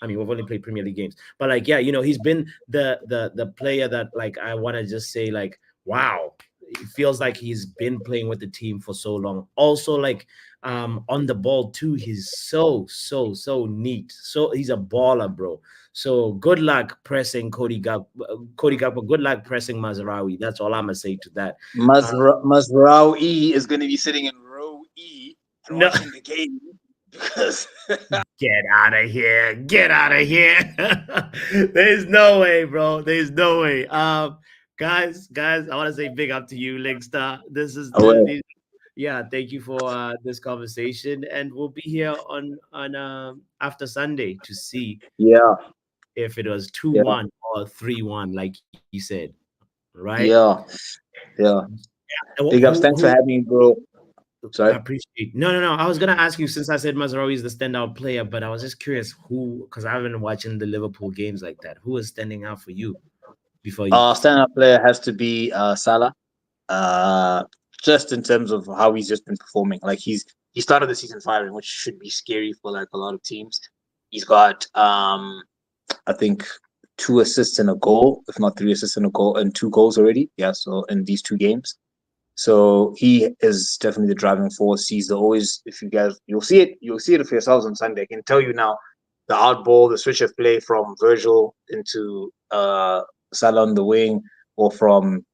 I mean, we've only played Premier League games, but like, yeah, he's been the player that, like, I want to just say, like, wow. it feels like he's been playing with the team for so long. Also, like on the ball too, he's so neat. So he's a baller, bro. So good luck pressing Cody Gakpo. Good luck pressing Mazraoui. That's all I'm gonna say to that. Mazraoui is going to be sitting in row E and No. watching the game because Get out of here. Get out of here. There's no way, bro. There's no way. Guys, I want to say big up to you, Linkster. This is yeah, thank you for this conversation. And we'll be here on after Sunday to see if it was 2-1 or 3-1, like you said. Right? Yeah. Big ups. Thanks for having me, bro. Sorry. I appreciate. No. I was gonna ask you, since I said Mazraoui is the standout player, but I was just curious who, because I haven't been watching the Liverpool games like that. Who is standing out for you before you? Standout player has to be Salah. Just in terms of how he's just been performing. Like he started the season firing, which should be scary for like a lot of teams. He's got I think 2 assists and a goal, if not 3 assists and a goal, and 2 goals already. Yeah, so in these 2 games. So he is definitely the driving force. He's always, if you guys, you'll see it for yourselves on Sunday. I can tell you now, the out ball, the switch of play from Virgil into Salah on the wing, or from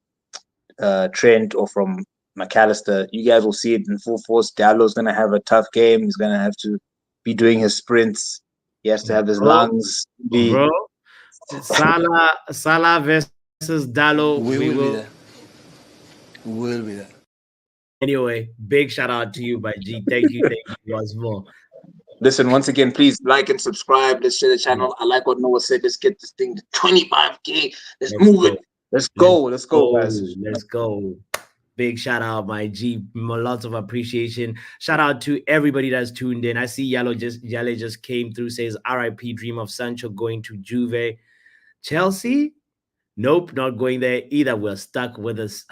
Trent, or from McAllister. You guys will see it in full force. Dallow's going to have a tough game. He's going to have to be doing his sprints. He has to have his lungs. Bro, Salah versus Dallo. We will be there. We'll be there. Anyway, big shout out to you, by G. Thank you once more. Listen, once again, please like and subscribe. Let's share the channel. I like what Noah said. Let's get this thing to 25K. Let's move it. Let's go, guys. Let's go. Big shout out, my G. Lots of appreciation. Shout out to everybody that's tuned in. I see Yale just came through, says RIP, dream of Sancho going to Juve. Chelsea? Nope, not going there either. We're stuck with us.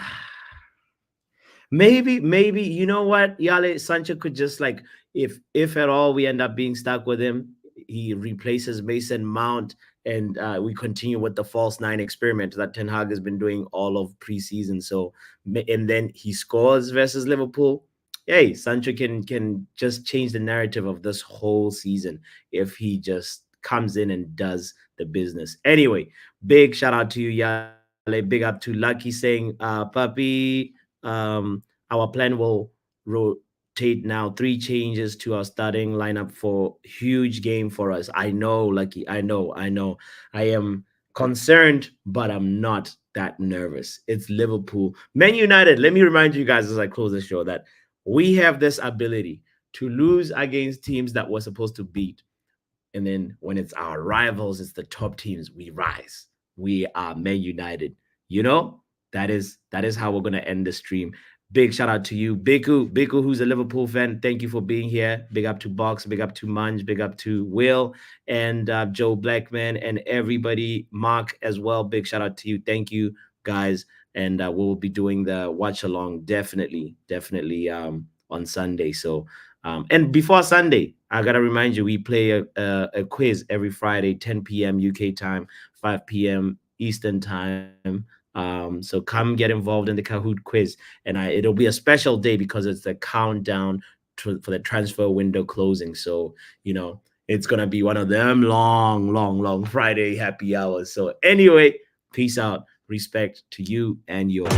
Maybe, you know what? Yale, Sancho could just, like, if at all we end up being stuck with him, he replaces Mason Mount, and we continue with the false 9 experiment that Ten Hag has been doing all of preseason. So, and then he scores versus Liverpool. Hey, Sancho can just change the narrative of this whole season if he just comes in and does the business. Anyway, big shout out to you, Yale. Big up to Lucky saying, Papi, our plan will rotate now. 3 changes to our starting lineup for huge game for us. I know, Lucky. I know. I am concerned, but I'm not that nervous. It's Liverpool. Man United, let me remind you guys as I close the show that we have this ability to lose against teams that we're supposed to beat. And then when it's our rivals, it's the top teams, we rise. We are Man United. You know, that is how we're going to end the stream. Big shout out to you, Biku, who's a Liverpool fan. Thank you for being here. Big up to Box, big up to Munch, big up to Will and Joe Blackman and everybody. Mark as well. Big shout out to you. Thank you, guys. And we'll be doing the watch along definitely on Sunday. So and before Sunday, I gotta remind you, we play a quiz every Friday, 10 p.m. UK time, 5 p.m. Eastern time. So come get involved in the Kahoot quiz, and it'll be a special day because it's the countdown for the transfer window closing. So, you know, it's gonna be one of them long Friday happy hours. So anyway, peace out, respect to you and yours.